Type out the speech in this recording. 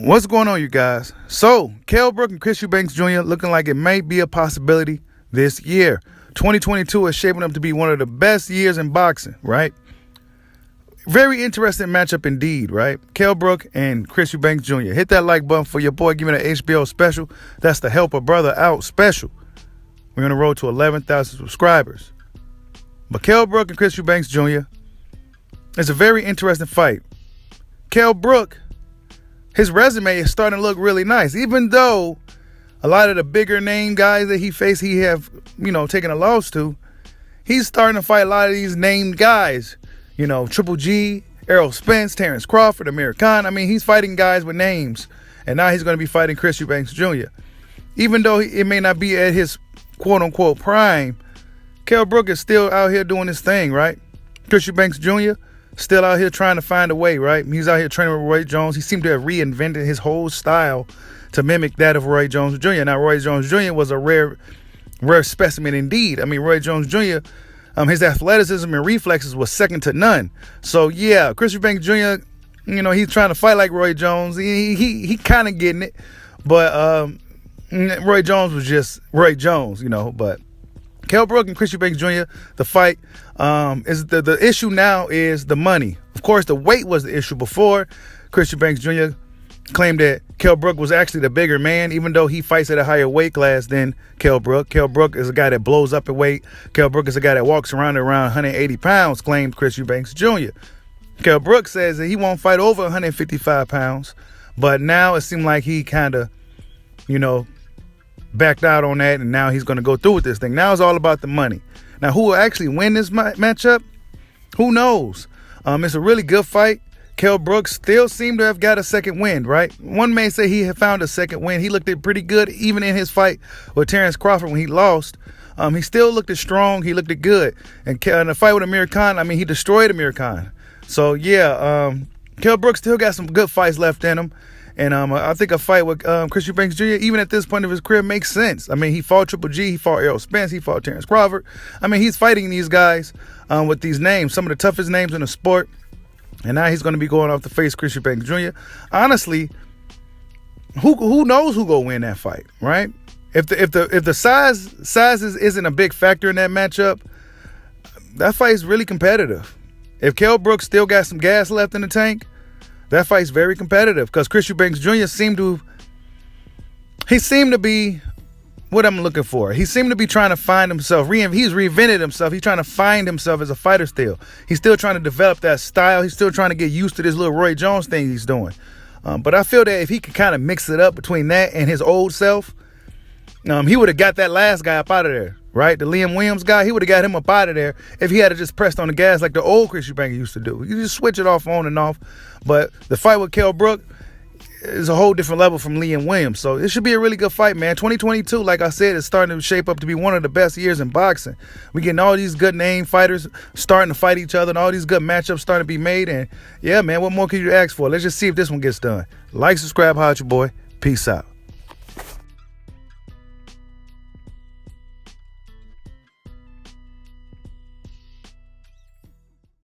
What's going on, you guys? So, Kell, Brook, and Chris Eubank Jr. looking like it may be a possibility this year. 2022 is shaping up to be one of the best years in boxing, right? Very interesting matchup indeed, right? Kell, Brook, and Chris Eubank Jr. Hit that like button for your boy. Give me the HBO special. That's the Help a Brother Out special. We're on the road to 11,000 subscribers. But Kell, Brook, and Chris Eubank Jr. is a very interesting fight. Kell Brook, his resume is starting to look really nice, even though a lot of the bigger name guys that he faced, he have, taken a loss to. He's starting to fight a lot of these named guys, Triple G, Errol Spence, Terrence Crawford, Amir Khan. I mean, he's fighting guys with names, and now he's going to be fighting Chris Eubank Jr. Even though it may not be at his quote-unquote prime, Kell Brook is still out here doing his thing, right? Chris Eubank Jr. still out here trying to find a way, right? He's out here training with Roy Jones. He seemed to have reinvented his whole style to mimic that of Roy Jones Jr. Now, Roy Jones Jr. was a rare specimen indeed. I mean, Roy Jones Jr., his athleticism and reflexes was second to none. So, yeah, Chris Eubank Jr., he's trying to fight like Roy Jones. He kind of getting it. But Roy Jones was just Roy Jones, but Kell Brook and Chris Eubank Jr., the fight, is the issue now is the money. Of course, the weight was the issue before. Chris Eubank Jr. claimed that Kell Brook was actually the bigger man, even though he fights at a higher weight class than Kell Brook. Kell Brook is a guy that blows up in weight. Kell Brook is a guy that walks around at around 180 pounds, claimed Chris Eubank Jr. Kell Brook says that he won't fight over 155 pounds, but now it seemed like he kind of, backed out on that, and now he's going to go through with this thing. Now it's all about the money. Now, who will actually win this matchup? Who knows? It's a really good fight. Kell Brook still seemed to have got a second win, right? One may say he had found a second win. He looked pretty good, even in his fight with Terrence Crawford when he lost. He still looked strong. He looked good. And in the fight with Amir Khan, he destroyed Amir Khan. So, yeah, Kell Brook still got some good fights left in him. And I think a fight with Chris Eubank Jr., even at this point of his career, makes sense. He fought Triple G, he fought Errol Spence, he fought Terrence Crawford. He's fighting these guys with these names, some of the toughest names in the sport. And now he's going to be going off to face Chris Eubank Jr. Honestly, who knows who gonna win that fight, right? If the sizes isn't a big factor in that matchup, that fight's really competitive. If Kell Brook still got some gas left in the tank, that fight's very competitive because Chris Eubank Jr. seemed to be what I'm looking for. He seemed to be trying to find himself. He's reinvented himself. He's trying to find himself as a fighter still. He's still trying to develop that style. He's still trying to get used to this little Roy Jones thing he's doing. But I feel that if he could kind of mix it up between that and his old self, he would have got that last guy up out of there, right? The Liam Williams guy, he would have got him up out of there if he had just pressed on the gas like the old Chris Eubank used to do. You just switch it off on and off. But the fight with Kell Brook is a whole different level from Liam Williams. So it should be a really good fight, man. 2022, like I said, is starting to shape up to be one of the best years in boxing. We're getting all these good name fighters starting to fight each other and all these good matchups starting to be made. And yeah, man, what more can you ask for? Let's just see if this one gets done. Like, subscribe, holla at your boy. Peace out.